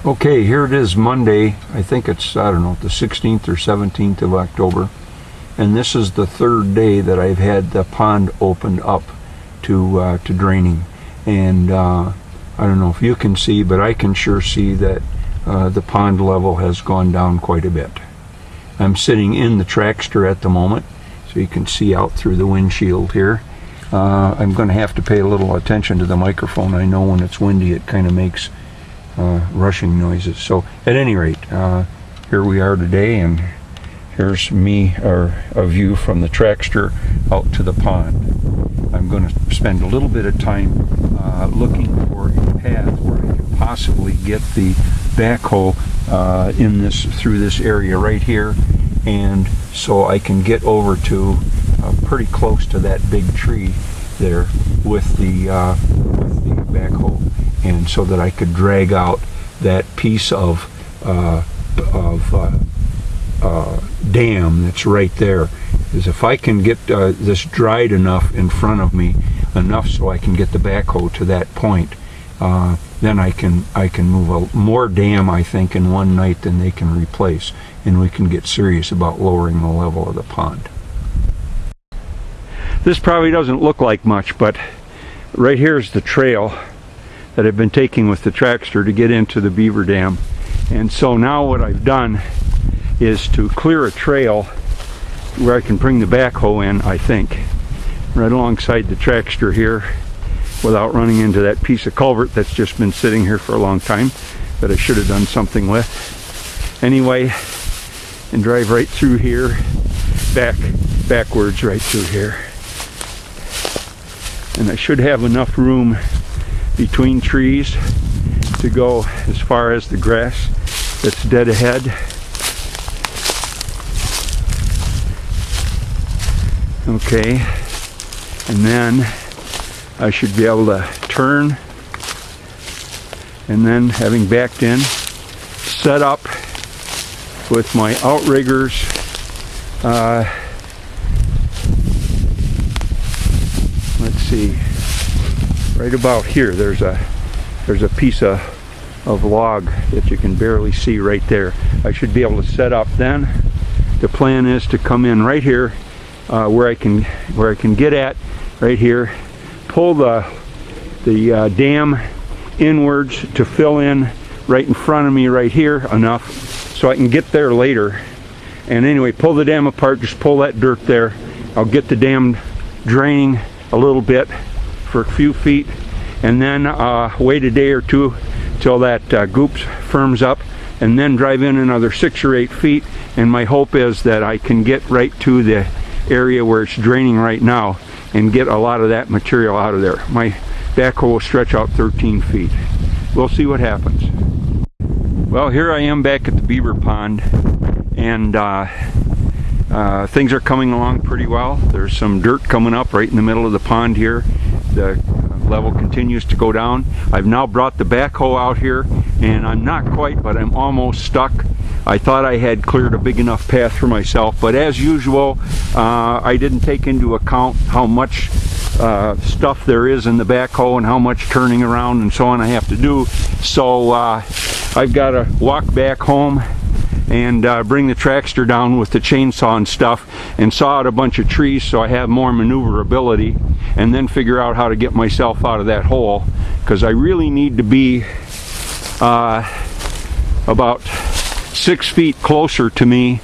Okay, here it is Monday. I think it's, I don't know, the 16th or 17th of October. And this is the third day that I've had the pond opened up to draining. And I don't know if you can see, but I can sure see that the pond level has gone down quite a bit. I'm sitting in the trackster at the moment, so you can see out through the windshield here. I'm going to have to pay a little attention to the microphone. I know when it's windy it kind of makes rushing noises. So at any rate, here we are today, and here's me, or a view from the trackster out to the pond. I'm going to spend a little bit of time looking for a path where I can possibly get the backhoe through this area right here, and so I can get over to pretty close to that big tree there with the backhoe, and so that I could drag out that piece of dam that's right there. Because if I can get this dried enough in front of me, enough so I can get the backhoe to that point, then I can move more dam, I think, in one night than they can replace, and we can get serious about lowering the level of the pond. This probably doesn't look like much, but right here is the trail that I've been taking with the trackster to get into the Beaver Dam. And so now what I've done is to clear a trail where I can bring the backhoe in, I think, right alongside the trackster here, without running into that piece of culvert that's just been sitting here for a long time that I should have done something with. Anyway, and drive right through here, backwards right through here. And I should have enough room between trees to go as far as the grass that's dead ahead. Okay, and then I should be able to turn, and then, having backed in, set up with my outriggers let's see, right about here there's a piece of log that you can barely see right there. I should be able to set up then. The plan is to come in right here where I can get at right here, pull the dam inwards to fill in right in front of me right here enough so I can get there later. And anyway, pull the dam apart, just pull that dirt there. I'll get the dam draining a little bit for a few feet, and then wait a day or two till that goop firms up, and then drive in another 6 or 8 feet. And my hope is that I can get right to the area where it's draining right now and get a lot of that material out of there. My backhoe will stretch out 13 feet. We'll see what happens. Well, here I am back at the beaver pond, and things are coming along pretty well. There's some dirt coming up right in the middle of the pond here. The level continues to go down. I've now brought the backhoe out here, and I'm not quite, but I'm almost stuck. I thought I had cleared a big enough path for myself, but as usual, I didn't take into account how much stuff there is in the backhoe and how much turning around and so on I have to do. So I've got to walk back home and bring the trackster down with the chainsaw and stuff and saw out a bunch of trees so I have more maneuverability, and then figure out how to get myself out of that hole, because I really need to be about 6 feet closer to me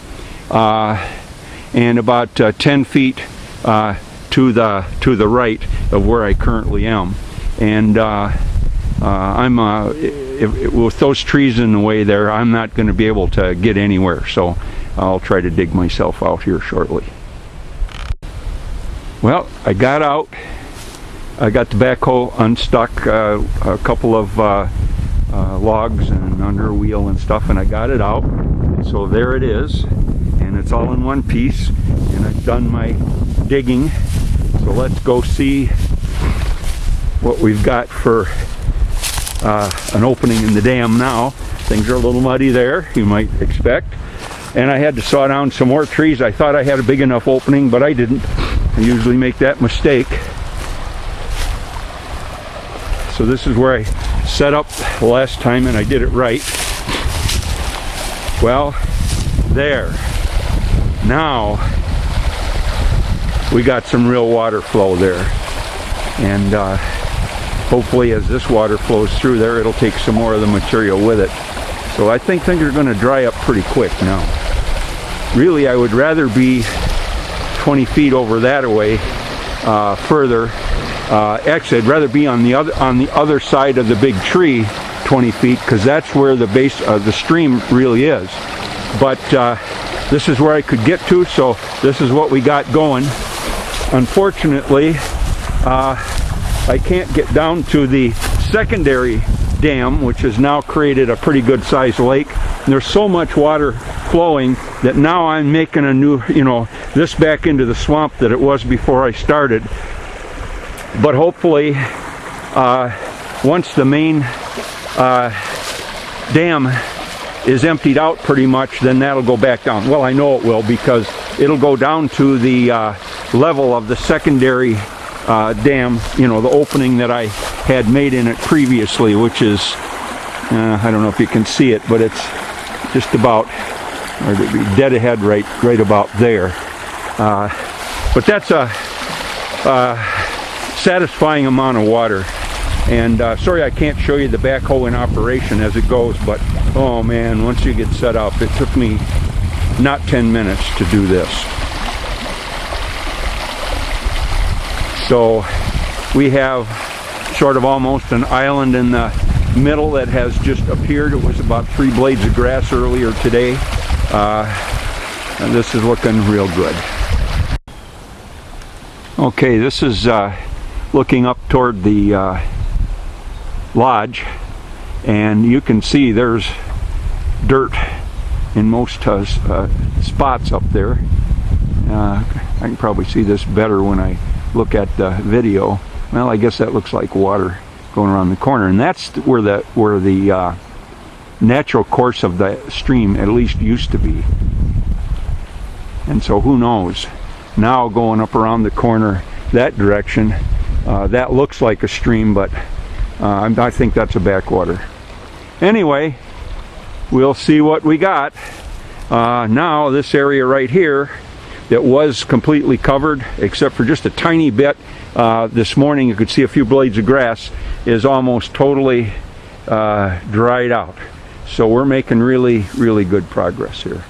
and about 10 feet to the right of where I currently am. And with those trees in the way there, I'm not going to be able to get anywhere, so I'll try to dig myself out here shortly. Well, I got out. I got the backhoe unstuck, a couple of logs and under a wheel and stuff, and I got it out. So there it is, and it's all in one piece, and I've done my digging. So let's go see what we've got for an opening in the dam now. Things are a little muddy there, you might expect. And I had to saw down some more trees. I thought I had a big enough opening, but I didn't. I usually make that mistake. So this is where I set up the last time, and I did it right. Well, there. Now we got some real water flow there. And hopefully as this water flows through there, it'll take some more of the material with it. So I think things are going to dry up pretty quick now. Really, I would rather be 20 feet over that away, further. Actually, I'd rather be on the other side of the big tree, 20 feet, because that's where the base of the stream really is. But this is where I could get to, so this is what we got going. Unfortunately, I can't get down to the secondary dam, which has now created a pretty good sized lake. And there's so much water flowing that now I'm making a new, this back into the swamp that it was before I started. But hopefully, once the main dam is emptied out pretty much, then that'll go back down. Well, I know it will, because it'll go down to the level of the secondary dam, the opening that I had made in it previously, which is, I don't know if you can see it, but it's just about, or to be dead ahead right about there. But that's a satisfying amount of water. And sorry I can't show you the backhoe in operation as it goes, but oh man, once you get set up, it took me not 10 minutes to do this. So we have sort of almost an island in the middle that has just appeared. It was about 3 blades of grass earlier today. And this is looking real good. Okay, this is looking up toward the lodge, and you can see there's dirt in most spots up there. I can probably see this better when I look at the video. Well, I guess that looks like water going around the corner, and that's where the natural course of the stream at least used to be. And so who knows, now going up around the corner that direction, that looks like a stream, but I think that's a backwater. Anyway, we'll see what we got. Now this area right here that was completely covered except for just a tiny bit this morning, you could see a few blades of grass, is almost totally dried out. So we're making really good progress here.